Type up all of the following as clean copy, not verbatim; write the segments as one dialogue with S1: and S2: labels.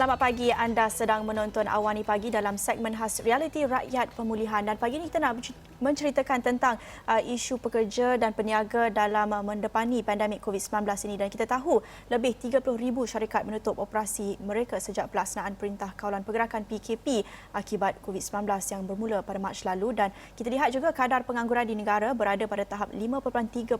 S1: Selamat pagi, anda sedang menonton Awani Pagi dalam segmen khas realiti rakyat pemulihan, dan pagi ini kita nak menceritakan tentang isu pekerja dan peniaga dalam mendepani pandemik COVID-19 ini, dan kita tahu lebih 30,000 syarikat menutup operasi mereka sejak pelaksanaan Perintah Kawalan Pergerakan PKP akibat COVID-19 yang bermula pada Mac lalu, dan kita lihat juga kadar pengangguran di negara berada pada tahap 5.3%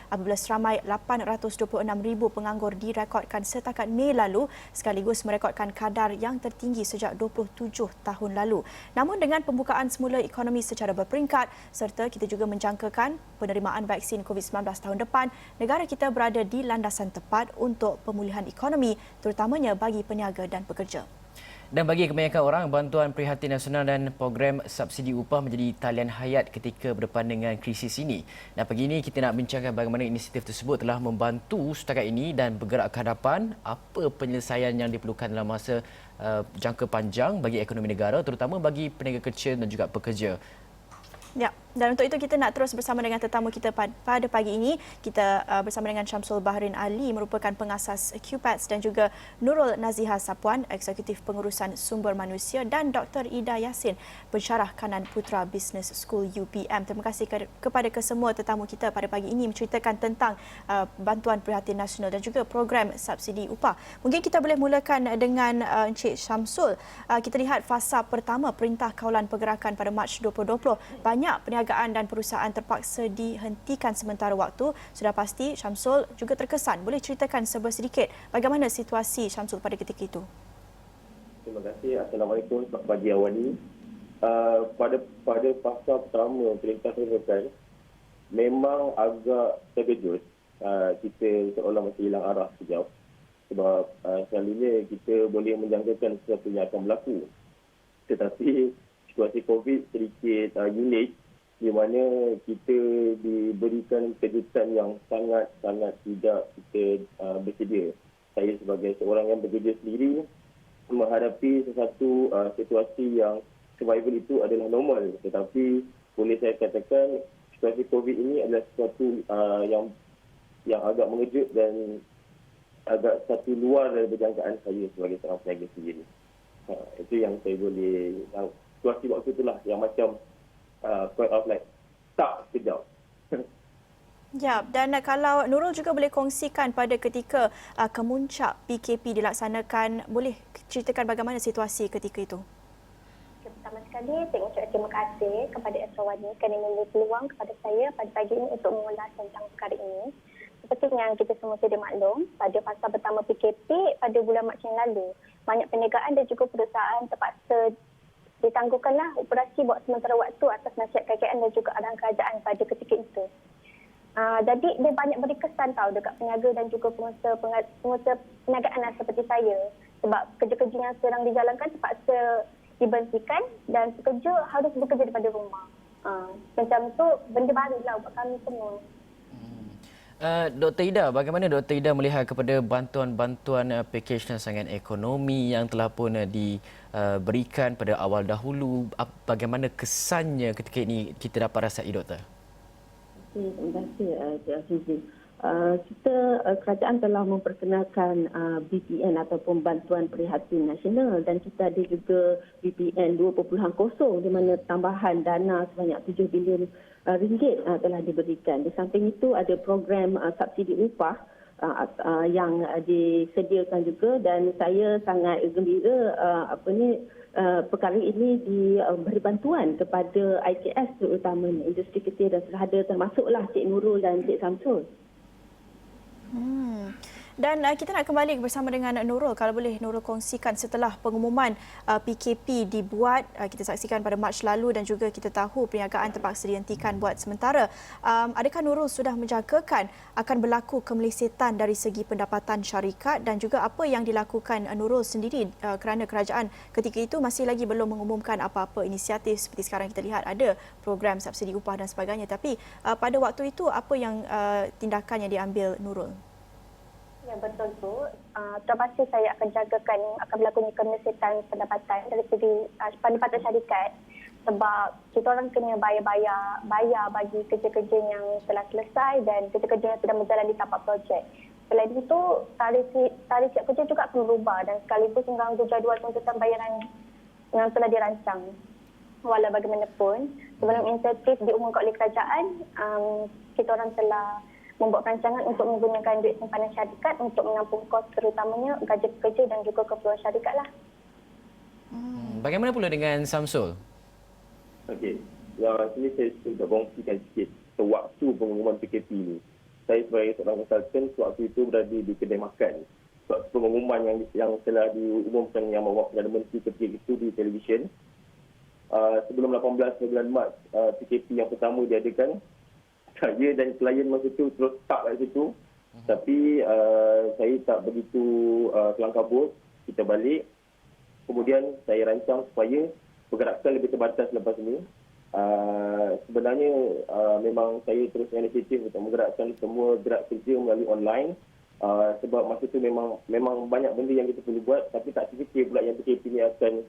S1: apabila seramai 826,000 penganggur direkodkan setakat Mei lalu, sekaligus merekodkan kadar yang tertinggi sejak 27 tahun lalu. Namun dengan pembukaan semula ekonomi secara berperingkat serta kita juga menjangkakan penerimaan vaksin COVID-19 tahun depan, negara kita berada di landasan tepat untuk pemulihan ekonomi terutamanya bagi peniaga dan pekerja.
S2: Dan bagi kebanyakan orang, bantuan Prihatin Nasional dan program subsidi upah menjadi talian hayat ketika berdepan dengan krisis ini. Dan pagi ini kita nak bincangkan bagaimana inisiatif tersebut telah membantu setakat ini dan bergerak ke hadapan, apa penyelesaian yang diperlukan dalam masa jangka panjang bagi ekonomi negara terutama bagi peniaga kecil dan juga pekerja.
S1: Ya, dan untuk itu kita nak terus bersama dengan tetamu kita pada pagi ini. Kita bersama dengan Syamsul Bahrin Ali, merupakan pengasas QPADS, dan juga Nurul Nazihah Sapuan, Eksekutif Pengurusan Sumber Manusia, dan Dr. Ida Yassin, Pensyarah Kanan Putra Business School UPM. Terima kasih kepada kesemua tetamu kita pada pagi ini menceritakan tentang bantuan Prihatin Nasional dan juga program subsidi upah. Mungkin kita boleh mulakan dengan Encik Syamsul. Kita lihat fasa pertama Perintah Kawalan Pergerakan pada Mac 2020. Banyak perniagaan dan perusahaan terpaksa dihentikan sementara waktu. Sudah pasti Syamsul juga terkesan. Boleh ceritakan sedikit bagaimana situasi Syamsul pada ketika itu?
S3: Terima kasih. Assalamualaikum. Selamat pagi Awani. Pada fasa pertama Perintah Pergerakan, memang agak terkejut. Kita seolah masih hilang arah sekejap. Sebab selalunya kita boleh menjangkakan sesuatu yang akan berlaku. Tetapi situasi COVID sedikit unik, di mana kita diberikan kejutan yang sangat-sangat tidak kita bersedia. Saya sebagai seorang yang bekerja sendiri menghadapi sesuatu situasi yang survival itu adalah normal. Tetapi boleh saya katakan situasi COVID ini adalah sesuatu yang agak mengejut dan agak satu luar dari jangkaan saya sebagai seorang peniaga sendiri. Itu yang saya boleh... Situasi waktu itulah yang macam quite of like stuck sekejap.
S1: Ya, dan kalau Nurul juga boleh kongsikan pada ketika kemuncak PKP dilaksanakan, boleh ceritakan bagaimana situasi ketika itu?
S4: Pertama sekali, saya ucapkan terima kasih kepada Asrawani kerana memberi peluang kepada saya pada pagi ini untuk mengulas tentang perkara ini. Seperti yang kita semua sedia maklum, pada fasa pertama PKP pada bulan Mac yang lalu, banyak perniagaan dan juga perusahaan terpaksa ditangguhkanlah operasi buat sementara waktu atas nasihat KKN dan juga arahan kerajaan pada ketika itu. Jadi dia banyak beri kesan dekat peniaga dan juga pengusaha perniagaan seperti saya. Sebab kerja-kerja yang sedang dijalankan terpaksa diberhentikan dan pekerja harus bekerja daripada rumah. Macam tu benda barulah buat kami semua.
S2: Dr. Ida, bagaimana Dr. Ida melihat kepada bantuan-bantuan pakej rancangan ekonomi yang telah pun diberikan pada awal dahulu? Bagaimana kesannya ketika ini kita dapat rasai, Doktor?
S5: Terima kasih, Cik Azizi. Kerajaan telah memperkenalkan BPN ataupun Bantuan Prihatin Nasional, dan kita ada juga BPN 2.0 di mana tambahan dana sebanyak 7 bilion ringgit telah diberikan. Di samping itu ada program subsidi upah yang disediakan juga, dan saya sangat gembira perkara ini diberi bantuan kepada IKS terutamanya industri kecil dan sederhana, termasuklah Cik Nurul dan Cik Samsul.
S1: Dan kita nak kembali bersama dengan Nurul. Kalau boleh Nurul kongsikan setelah pengumuman PKP dibuat, kita saksikan pada Mac lalu dan juga kita tahu perniagaan terpaksa dihentikan buat sementara. Adakah Nurul sudah menjangkakan akan berlaku kemelesetan dari segi pendapatan syarikat, dan juga apa yang dilakukan Nurul sendiri kerana kerajaan ketika itu masih lagi belum mengumumkan apa-apa inisiatif seperti sekarang kita lihat ada program subsidi upah dan sebagainya. Tapi pada waktu itu apa yang tindakan yang diambil Nurul?
S4: Ya, betul tu. Terpaksa saya akan jagakan akan berlakunya kemelesetan pendapatan dari segi pendapatan syarikat. Sebab kita orang kena bayar bagi kerja-kerja yang telah selesai dan kerja-kerja yang sedang berjalan di tapak projek. Selain itu, tarikh siap kerja juga akan berubah dan sekaligus mengganggu jadual tuntutan bayaran yang telah dirancang. Walau bagaimanapun, sebelum insentif diumumkan oleh kerajaan, kita orang telah membuat rancangan untuk menggunakan duit simpanan syarikat untuk mengampung kos terutamanya gaji pekerja dan juga keperluan syarikat lah.
S2: Bagaimana pula dengan Samsul?
S3: Okey. Yang sini saya sudah kongsikan sikit sewaktu pengumuman PKP ini. Saya sebagai seorang konsultan sewaktu itu berada di kedai makan. Sewaktu pengumuman yang telah diumumkan yang bawa Perdana Menteri ketika itu di televisyen. Sebelum 18 bulan Mac, PKP yang pertama diadakan, saya dan klien masa itu terus stuck kat situ. Tapi saya tak begitu kelang kabut. Kita balik. Kemudian saya rancang supaya pergerakan lebih terbatas lepas ini. Sebenarnya memang saya terus inisiatif untuk menggerakkan semua gerak kerja melalui online. Sebab masa itu memang banyak benda yang kita perlu buat, tapi tak terfikir pula yang PKP ini akan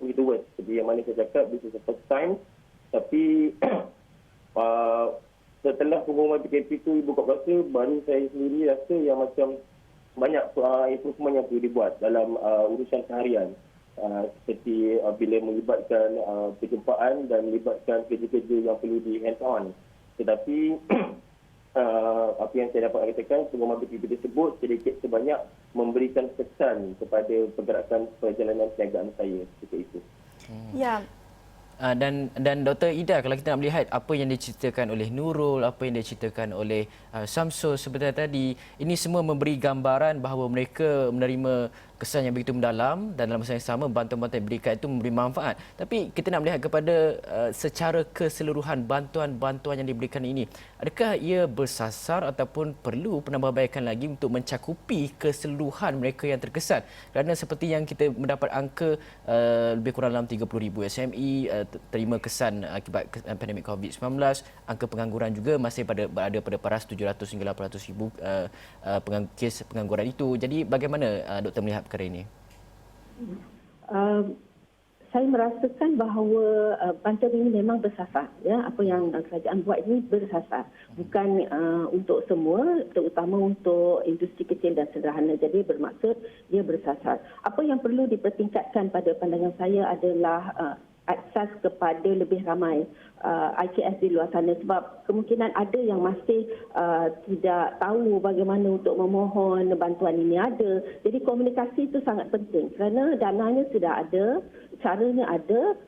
S3: begitu worst. Seperti yang mana saya cakap, this is the first time. Tapi setelah pengumuman PKP itu buka puasa, baru saya sendiri rasa yang macam banyak improvement yang perlu dibuat dalam urusan seharian. Seperti bila melibatkan perjumpaan dan melibatkan kerja-kerja yang perlu di hands on. Tetapi apa yang saya dapat katakan, pengumuman PKP tersebut sedikit sebanyak memberikan kesan kepada pergerakan perjalanan perniagaan saya ketika itu.
S1: Ya,
S2: Dan Dr. Ida, kalau kita nak melihat apa yang diceritakan oleh Nurul, apa yang diceritakan oleh Samsul sebentar tadi, ini semua memberi gambaran bahawa mereka menerima kesan yang begitu mendalam dan dalam masa yang sama bantuan-bantuan yang diberikan itu memberi manfaat. Tapi kita nak melihat kepada secara keseluruhan bantuan-bantuan yang diberikan ini, adakah ia bersasar ataupun perlu penambahbaikan lagi untuk mencakupi keseluruhan mereka yang terkesan? Kerana seperti yang kita mendapat angka lebih kurang dalam 30,000 SME terima kesan akibat pandemik COVID-19, angka pengangguran juga masih berada pada paras 700 hingga 800 ribu kes pengangguran itu. Jadi bagaimana doktor melihat perkara ini?
S5: Saya merasakan bahawa bantuan ini memang bersasar. Ya, apa yang kerajaan buat ini bersasar. Bukan untuk semua, terutama untuk industri kecil dan sederhana. Jadi bermaksud dia bersasar. Apa yang perlu dipertingkatkan pada pandangan saya adalah akses kepada lebih ramai IKS di luar sana, sebab kemungkinan ada yang masih tidak tahu bagaimana untuk memohon bantuan ini ada. Jadi komunikasi itu sangat penting kerana dananya sudah ada, caranya ada.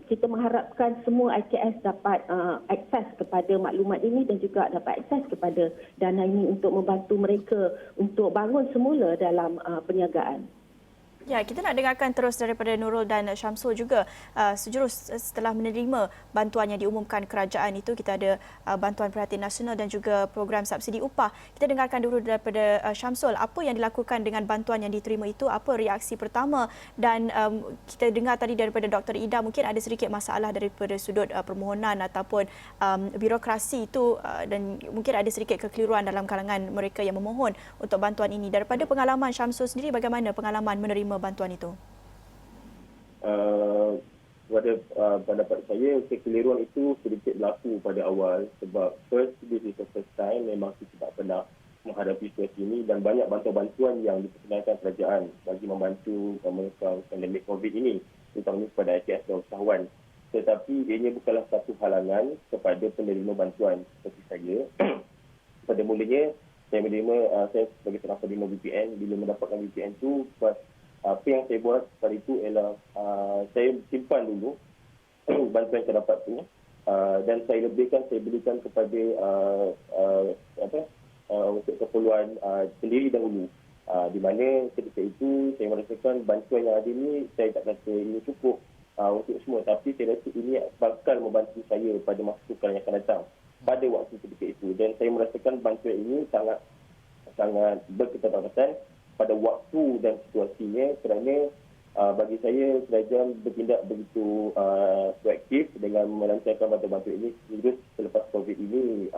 S5: Kita mengharapkan semua IKS dapat akses kepada maklumat ini dan juga dapat akses kepada dana ini untuk membantu mereka untuk bangun semula dalam perniagaan.
S1: Ya, kita nak dengarkan terus daripada Nurul dan Syamsul juga. Sejurus setelah menerima bantuan yang diumumkan kerajaan itu, kita ada bantuan perhatian nasional dan juga program subsidi upah. Kita dengarkan dulu daripada Syamsul, apa yang dilakukan dengan bantuan yang diterima itu, apa reaksi pertama, dan kita dengar tadi daripada Dr. Ida mungkin ada sedikit masalah daripada sudut permohonan ataupun birokrasi itu dan mungkin ada sedikit kekeliruan dalam kalangan mereka yang memohon untuk bantuan ini. Daripada pengalaman Syamsul sendiri, bagaimana pengalaman menerima bantuan itu?
S3: Pada pendapat saya, kekeliruan itu sedikit berlaku pada awal sebab first, this is the first time, memang kita tak pernah menghadapi situasi ini dan banyak bantuan-bantuan yang diperkenalkan kerajaan bagi membantu menekan pandemik COVID ini, terutamanya kepada IKS dan usahawan. Tetapi ianya bukanlah satu halangan kepada penerima bantuan seperti saya. Pada mulanya, saya sebagai seorang penerima BPN, bila mendapatkan BPN itu, apa yang saya buat pada itu ialah saya simpan dulu bantuan yang saya dapat tu dan saya berikan kepada untuk keperluan sendiri dahulu. Di mana ketika itu saya merasakan bantuan yang ada ini, saya tak rasa ini cukup untuk semua, tapi saya rasa ini bakal membantu saya pada masa sukar yang akan datang pada waktu ketika itu, dan saya merasakan bantuan ini sangat berketertarikan pada waktu dan situasinya kerana bagi saya kerajaan bertindak begitu proaktif dengan melancarkan bantuan-bantuan ini terus selepas COVID ini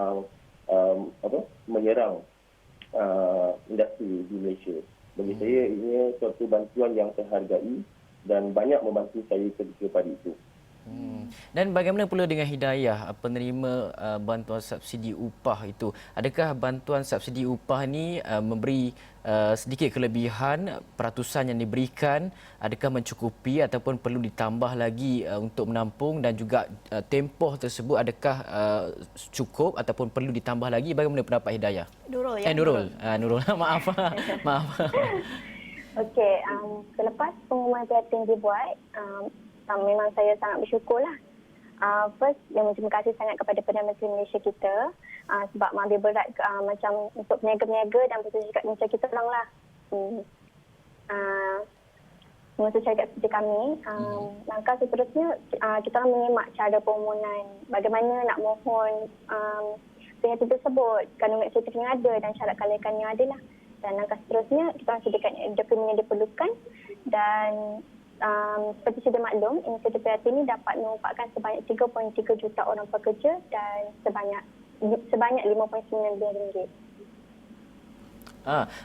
S3: menyerang industri di Malaysia. Bagi saya ini suatu bantuan yang saya hargai dan banyak membantu saya ketika pada itu.
S2: Dan bagaimana pula dengan Hidayah, penerima bantuan subsidi upah itu? Adakah bantuan subsidi upah ni memberi sedikit kelebihan peratusan yang diberikan? Adakah mencukupi ataupun perlu ditambah lagi untuk menampung, dan juga tempoh tersebut adakah cukup ataupun perlu ditambah lagi? Bagaimana pendapat Hidayah?
S1: Nurul ya.
S2: Nurul. Nurul. Maaf. Maaf.
S4: Okey, selepas pengumuman prihatin dibuat, memang saya sangat bersyukurlah. First, terima kasih sangat kepada Perdana Menteri Malaysia kita sebab mengambil berat macam untuk peniaga-peniaga dan pekerja macam kita orang lah. Mengurus syarikat seperti kami. Langkah seterusnya, kita orang menyimak cara permohonan. Bagaimana nak mohon prihatin tersebut, kandungan aktiviti yang ada dan syarat kelayakan yang ada lah. Dan langkah seterusnya, kita orang sediakan dokumen yang diperlukan dan seperti sudah maklum, inisiatif prihatin ini dapat merupakan sebanyak 3.3 juta orang pekerja dan sebanyak 5.9 bilion ringgit.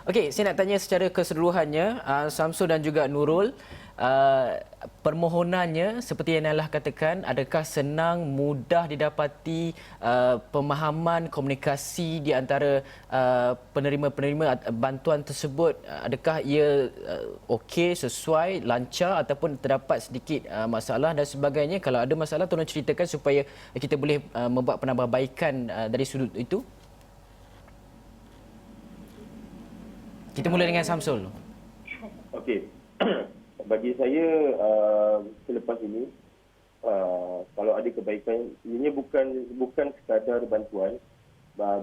S2: Okey, saya nak tanya secara keseluruhannya, Samsul dan juga Nurul, permohonannya seperti yang Nailah katakan, adakah senang, mudah didapati, pemahaman, komunikasi di antara penerima-penerima bantuan tersebut, adakah ia okey, sesuai, lancar ataupun terdapat sedikit masalah dan sebagainya? Kalau ada masalah, tolong ceritakan supaya kita boleh membuat penambahbaikan dari sudut itu. Kita mula dengan Samsul.
S3: Okey. Bagi saya, selepas ini, kalau ada kebaikan, ini bukan sekadar bantuan,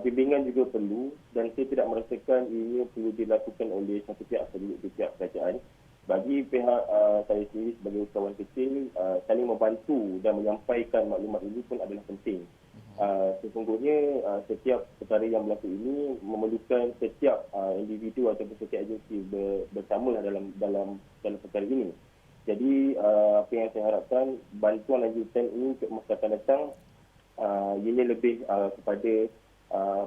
S3: bimbingan juga perlu, dan saya tidak merasakan ini perlu dilakukan oleh satu pihak sahaja, pihak kerajaan. Bagi pihak saya sendiri sebagai usahawan kecil, saling membantu dan menyampaikan maklumat ini pun adalah penting. Sesungguhnya setiap perkara yang berlaku ini memerlukan setiap individu ataupun setiap agensi bersama dalam perkara ini. Jadi apa yang saya harapkan, bantuan lanjutan ini untuk masa akan datang ini lebih kepada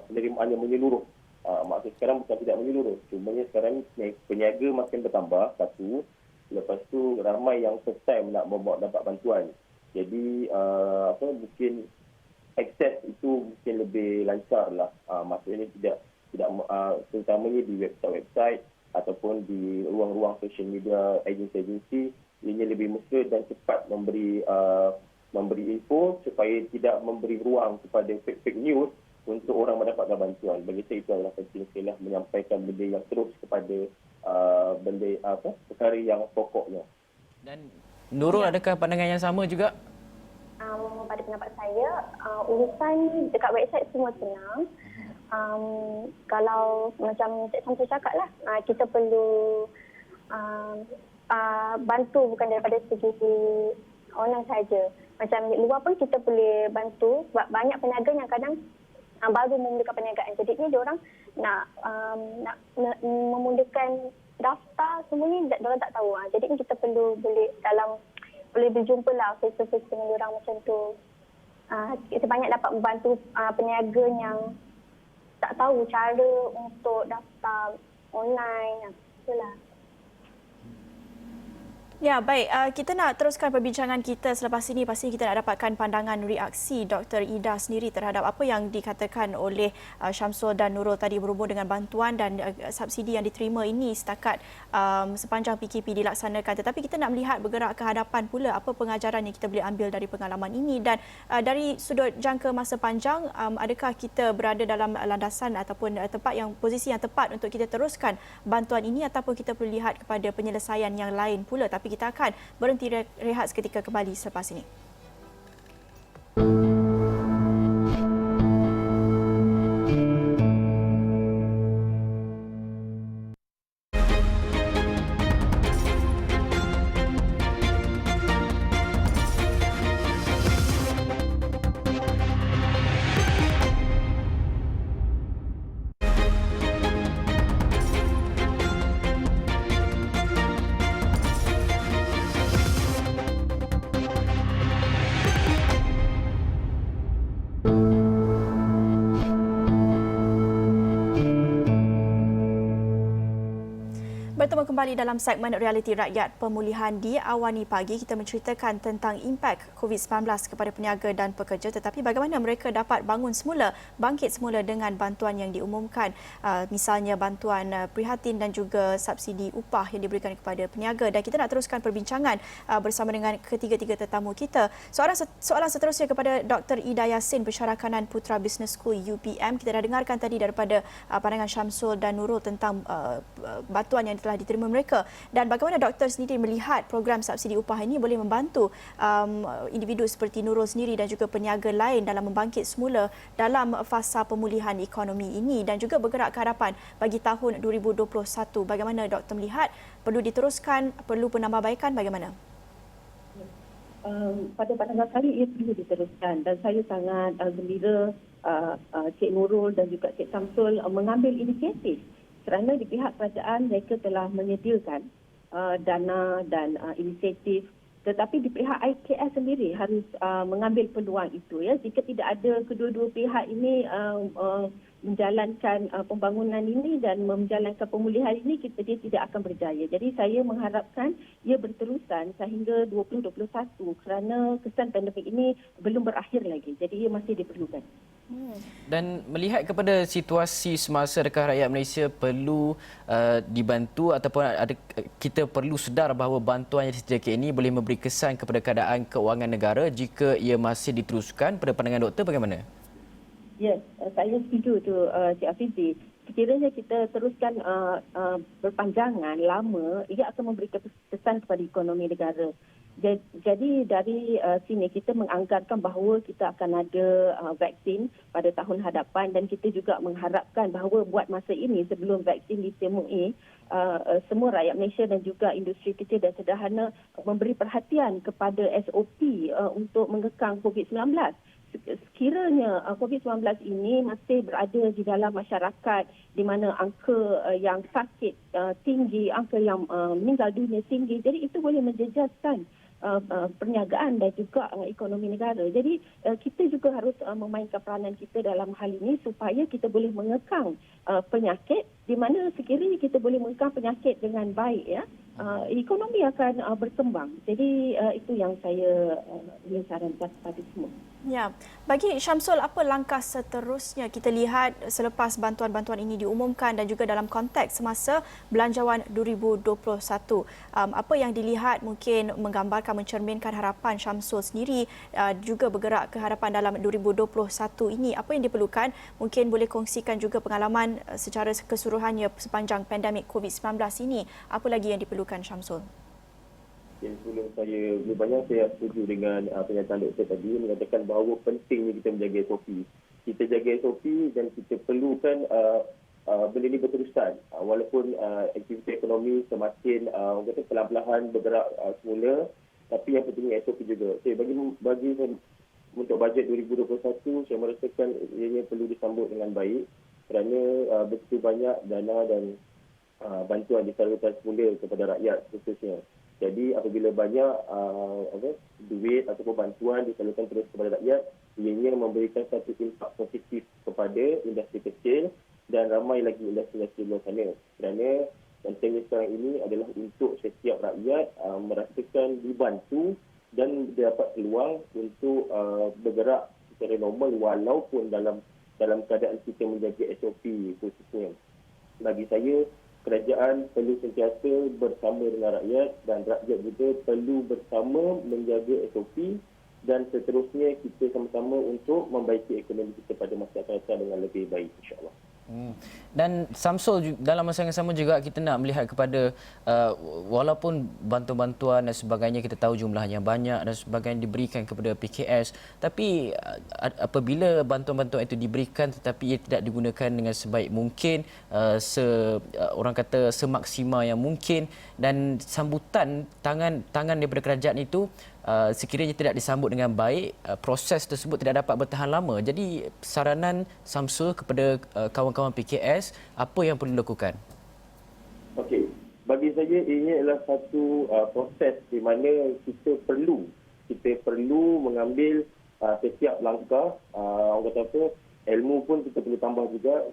S3: penerimaan yang menyeluruh. Maksud sekarang bukan tidak menyeluruh, cumanya sekarang peniaga makin bertambah, satu. Lepas tu ramai yang first time nak dapat bantuan. Jadi mungkin akses itu mungkin lebih lancar lah. Maksudnya tidak terutamanya di website ataupun di ruang-ruang social media agensi-agensi, ini lebih mesra dan cepat memberi info supaya tidak memberi ruang kepada fake news untuk orang mendapatkan bantuan. Bagi saya itu adalah penting sekali menyampaikan benda yang terus kepada perkara yang pokoknya. Dan
S2: Nurul, adakah pandangan yang sama juga?
S4: Pada pendapat saya, urusan dekat website semua senang. Kalau macam Cik Samsul cakap lah, kita perlu bantu bukan daripada segi online saja. Macam di luar pun kita boleh bantu sebab banyak peniaga yang kadang baru memulakan perniagaan. Jadi ni diorang nak memulakan daftar semuanya, diorang tak tahu. Jadi ni kita boleh berjumpa lah face to face dengan diorang macam tu. Kita banyak dapat membantu peniaga yang tak tahu cara untuk daftar online. Itulah.
S1: Ya, baik. Kita nak teruskan perbincangan kita selepas ini. Pasti kita nak dapatkan pandangan reaksi Dr. Ida sendiri terhadap apa yang dikatakan oleh Syamsul dan Nurul tadi berhubung dengan bantuan dan subsidi yang diterima ini setakat sepanjang PKP dilaksanakan. Tetapi kita nak melihat bergerak ke hadapan pula apa pengajaran yang kita boleh ambil dari pengalaman ini, dan dari sudut jangka masa panjang, adakah kita berada dalam landasan ataupun posisi yang tepat untuk kita teruskan bantuan ini, ataupun kita perlu lihat kepada penyelesaian yang lain pula. Tapi kita akan berhenti rehat seketika, kembali selepas ini. Bersama kembali dalam segmen Realiti Rakyat Pemulihan di Awani Pagi, kita menceritakan tentang impak COVID-19 kepada peniaga dan pekerja, tetapi bagaimana mereka dapat bangun semula, bangkit semula dengan bantuan yang diumumkan, misalnya bantuan prihatin dan juga subsidi upah yang diberikan kepada peniaga. Dan kita nak teruskan perbincangan bersama dengan ketiga-tiga tetamu kita. Soalan seterusnya kepada Dr. Ida Yassin, Pensyarakanan Putra Business School UPM. Kita dah dengarkan tadi daripada pandangan Syamsul dan Nurul tentang bantuan yang telah diterima mereka, dan bagaimana doktor sendiri melihat program subsidi upah ini boleh membantu individu seperti Nurul sendiri dan juga peniaga lain dalam membangkit semula dalam fasa pemulihan ekonomi ini dan juga bergerak ke hadapan bagi tahun 2021. Bagaimana doktor melihat, perlu diteruskan, perlu penambahbaikan, bagaimana?
S5: Pada pandangan saya ia perlu diteruskan, dan saya sangat gembira Cik Nurul dan juga Cik Samsul mengambil inisiatif, kerana di pihak kerajaan mereka telah menyediakan dana dan inisiatif, tetapi di pihak IKS sendiri harus mengambil peluang itu. Ya, jika tidak ada kedua-dua pihak ini menjalankan pembangunan ini dan menjalankan pemulihan ini, dia tidak akan berjaya. Jadi saya mengharapkan ia berterusan sehingga 2021, kerana kesan pandemik ini belum berakhir lagi. Jadi ia masih diperlukan.
S2: Dan melihat kepada situasi semasa, adakah rakyat Malaysia perlu dibantu ataupun kita perlu sedar bahawa bantuan yang disediakan ini boleh memberi kesan kepada keadaan keuangan negara jika ia masih diteruskan? Pada pandangan doktor bagaimana?
S5: Ya, saya setuju tu Cik Afizi. Sekiranya kita teruskan berpanjangan lama, ia akan memberi kesan kepada ekonomi negara. Jadi dari sini kita menganggarkan bahawa kita akan ada vaksin pada tahun hadapan, dan kita juga mengharapkan bahawa buat masa ini sebelum vaksin ditemui, semua rakyat Malaysia dan juga industri kecil dan sederhana memberi perhatian kepada SOP untuk mengekang COVID-19. Sekiranya COVID-19 ini masih berada di dalam masyarakat di mana angka yang sakit tinggi, angka yang meninggal dunia tinggi, jadi itu boleh menjejaskan perniagaan dan juga ekonomi negara. Jadi kita juga harus memainkan peranan kita dalam hal ini supaya kita boleh mengekang penyakit, di mana sekiranya kita boleh mengekang penyakit dengan baik, ya, ekonomi akan berkembang. Jadi itu yang saya ingin sarankan kepada semua.
S1: Ya, bagi Syamsul, apa langkah seterusnya kita lihat selepas bantuan-bantuan ini diumumkan dan juga dalam konteks semasa Belanjawan 2021? Apa yang dilihat mungkin menggambarkan, mencerminkan harapan Syamsul sendiri juga bergerak ke hadapan dalam 2021 ini? Apa yang diperlukan? Mungkin boleh kongsikan juga pengalaman secara keseluruhannya sepanjang pandemik COVID-19 ini. Apa lagi yang diperlukan, Syamsul?
S3: Sebelum saya lebih banyak, saya setuju dengan pernyataan doktor tadi mengatakan bahawa pentingnya kita menjaga SOP. Kita jaga SOP dan kita perlukan benda ini berterusan. Walaupun aktiviti ekonomi semakin perlahan-lahan bergerak semula, tapi yang pentingnya SOP juga. Bagi untuk bajet 2021, saya merasakan ianya perlu disambut dengan baik kerana begitu banyak dana dan bantuan disalurkan semula kepada rakyat khususnya. Jadi apabila banyak duit ataupun bantuan disalurkan terus kepada rakyat, ianya memberikan satu impak positif kepada industri kecil dan ramai lagi industri-industri luar sana. Kerana pentingnya sekarang ini adalah untuk setiap rakyat merasakan dibantu dan dapat peluang untuk bergerak secara normal walaupun dalam keadaan kita menjaga SOP khususnya. Bagi saya, kerajaan perlu sentiasa bersama dengan rakyat dan rakyat juga perlu bersama menjaga SOP, dan seterusnya kita sama-sama untuk membaiki ekonomi kita pada masa akan datang dengan lebih baik, insya-Allah.
S2: Dan Samsul, dalam masa yang sama juga kita nak melihat kepada walaupun bantuan-bantuan dan sebagainya kita tahu jumlahnya banyak dan sebagainya diberikan kepada PKS, tapi apabila bantuan-bantuan itu diberikan tetapi ia tidak digunakan dengan sebaik mungkin, orang kata semaksimal yang mungkin, dan sambutan tangan daripada kerajaan itu sekiranya tidak disambut dengan baik, proses tersebut tidak dapat bertahan lama. Jadi saranan Samsul kepada kawan-kawan PKS, apa yang perlu dilakukan?
S3: Okey, bagi saya ini adalah satu proses di mana kita perlu mengambil setiap langkah, orang kata apa, ilmu pun kita perlu tambah juga.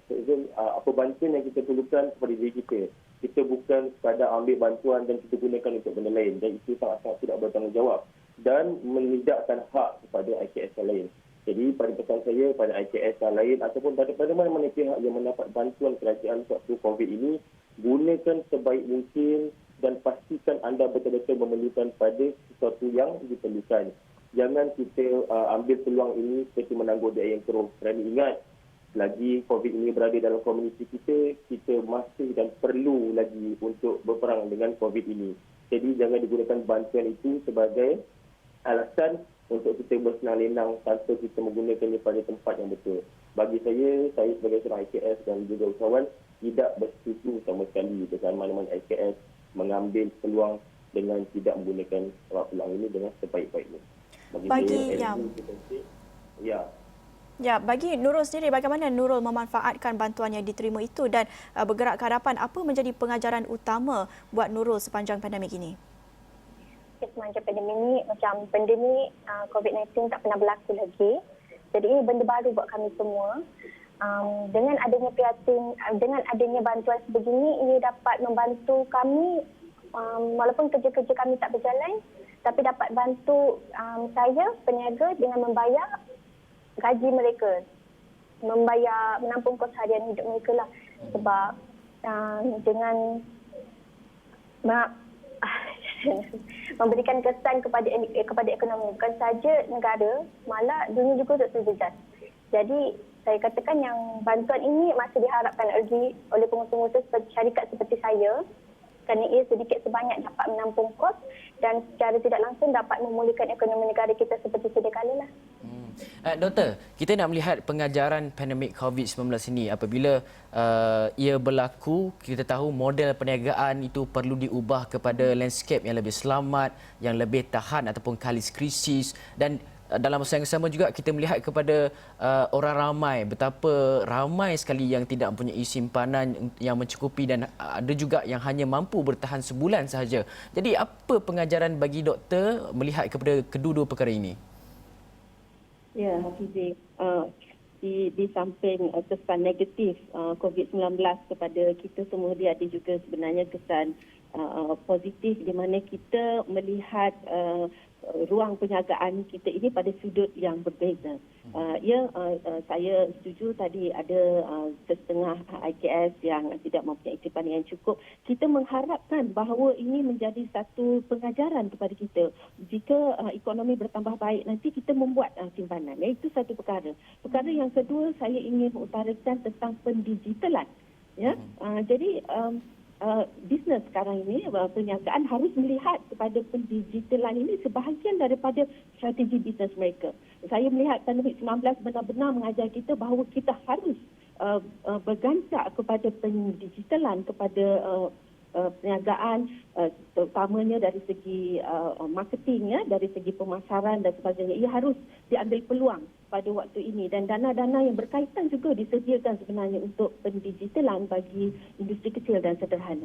S3: Apa bantuan yang kita perlukan kepada diri kita. kita bukan sekadar ambil bantuan dan kita gunakan untuk benda lain, dan itu sangat-sangat tidak bertanggungjawab dan menidakkan hak kepada IKS yang lain. Jadi pada pesan saya pada IKS yang lain ataupun pada mana-mana pihak yang mendapat bantuan kerajaan waktu COVID ini, gunakan sebaik mungkin dan pastikan anda betul-betul memerlukan pada sesuatu yang diperlukan. Jangan kita ambil peluang ini seperti menangguh dia yang keruh. Kerana ingat, lagi COVID ini berada dalam komuniti kita, kita masih dan perlu lagi untuk berperang dengan COVID ini. Jadi jangan digunakan bantuan itu sebagai alasan untuk kita bersenang lenang tanpa kita menggunakannya pada tempat yang betul. Bagi saya sebagai seorang IKS dan juga usahawan tidak bersetuju sama sekali dengan mana-mana IKS mengambil peluang dengan tidak menggunakan peluang ini dengan sebaik-baiknya.
S1: Bagi Nurul sendiri, bagaimana Nurul memanfaatkan bantuan yang diterima itu dan bergerak ke hadapan, apa menjadi pengajaran utama buat Nurul sepanjang pandemik ini?
S4: Sepanjang pandemik ini, macam pandemik COVID-19 tak pernah berlaku lagi. Jadi ini benda baru buat kami semua. Dengan adanya bantuan sebegini, ini dapat membantu kami walaupun kerja-kerja kami tak berjalan, tapi dapat bantu saya, peniaga, dengan membayar gaji mereka, menampung kos harian hidup mereka lah. Sebab dengan memberikan kesan kepada ekonomi, bukan saja negara, malah dunia juga terjejas. Jadi saya katakan yang bantuan ini masih diharapkan lagi oleh pengusaha-pengusaha seperti syarikat seperti saya, kerana ia sedikit sebanyak dapat menampung kos dan secara tidak langsung dapat memulihkan ekonomi negara kita seperti sedia kala lah.
S2: Doktor, kita nak melihat pengajaran pandemik COVID-19 ini. Apabila ia berlaku, kita tahu model perniagaan itu perlu diubah kepada landscape yang lebih selamat, yang lebih tahan ataupun kalis krisis, dan dalam masa yang sama juga kita melihat kepada orang ramai, betapa ramai sekali yang tidak mempunyai simpanan yang mencukupi dan ada juga yang hanya mampu bertahan sebulan sahaja. Jadi apa pengajaran bagi doktor melihat kepada kedua-dua perkara ini?
S5: Ya, Hafizi, di samping kesan negatif COVID-19 kepada kita semua, dia ada juga sebenarnya kesan positif di mana kita melihat ruang perniagaan kita ini pada sudut yang berbeza. Saya setuju tadi ada setengah IKS yang tidak mempunyai simpanan yang cukup. Kita mengharapkan bahawa ini menjadi satu pengajaran kepada kita. Jika ekonomi bertambah baik, nanti kita membuat simpanan. Itu satu perkara. Perkara yang kedua, saya ingin mengutarakan tentang pendigitalan. Jadi bisnes sekarang ini, perniagaan harus melihat kepada pendigitalan ini sebahagian daripada strategi bisnes mereka. Saya melihat pandemik 19 benar-benar mengajar kita bahawa kita harus berganjak kepada pendigitalan, kepada perniagaan, terutamanya dari segi marketing, dari segi pemasaran dan sebagainya. Ia harus diambil peluang pada waktu ini, dan dana-dana yang berkaitan juga disediakan sebenarnya untuk pendigitalan bagi industri kecil dan sederhana.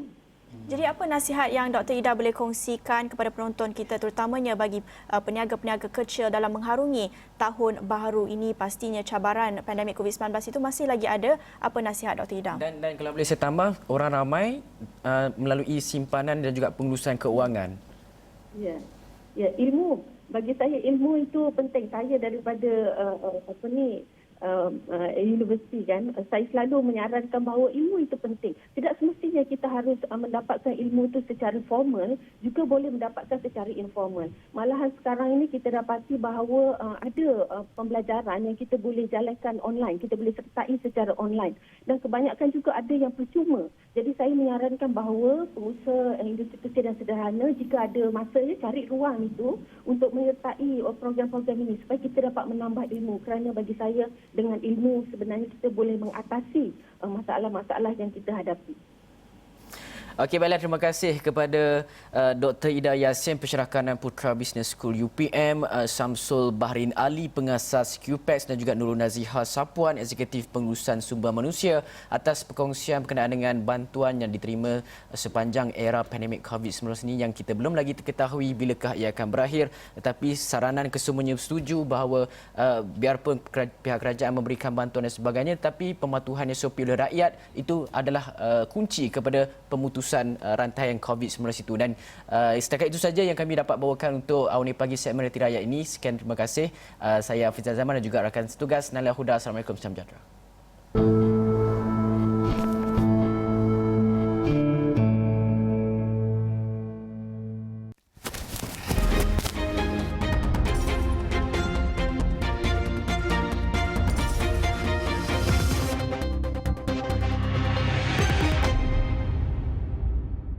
S1: Jadi apa nasihat yang Dr. Ida boleh kongsikan kepada penonton kita, terutamanya bagi peniaga-peniaga kecil dalam mengharungi tahun baharu ini? Pastinya cabaran pandemik COVID-19 itu masih lagi ada. Apa nasihat Dr. Ida?
S2: Dan kalau boleh saya tambah, orang ramai melalui simpanan dan juga pengurusan keuangan.
S5: Ya, ilmu. Bagi saya ilmu itu penting. Saya daripada universiti kan, saya selalu menyarankan bahawa ilmu itu penting. Tidak semestinya kita harus mendapatkan ilmu itu secara formal, juga boleh mendapatkan secara informal. Malahan sekarang ini kita dapati bahawa ada pembelajaran yang kita boleh jalankan online, kita boleh sertai secara online, dan kebanyakan juga ada yang percuma. Jadi saya menyarankan bahawa pengusaha industri kecil dan sederhana, jika ada masa, cari ruang itu untuk menyertai program-program ini supaya kita dapat menambah ilmu. Kerana bagi saya, dengan ilmu sebenarnya kita boleh mengatasi masalah-masalah yang kita hadapi.
S2: Okey, baiklah, terima kasih kepada Dr. Ida Yassin, Pencerakanan Putra Business School UPM, Samsul Bahrin Ali, pengasas QPEX, dan juga Nurul Nazihah Sapuan, Eksekutif Pengurusan Sumber Manusia, atas perkongsian berkenaan dengan bantuan yang diterima sepanjang era pandemik COVID-19 ini, yang kita belum lagi ketahui bilakah ia akan berakhir. Tetapi saranan kesemuanya setuju bahawa biarpun pihak kerajaan memberikan bantuan dan sebagainya, tapi pematuhan SOP oleh rakyat itu adalah kunci kepada pemutusan pemutusan rantaian COVID-19 itu. Dan setakat itu saja yang kami dapat bawakan untuk Awani Pagi segmen Reti Rakyat ini. Sekian, terima kasih. Saya Hafizah Zaman dan juga rakan setugas Nalia Huda. Assalamualaikum, salam sejahtera.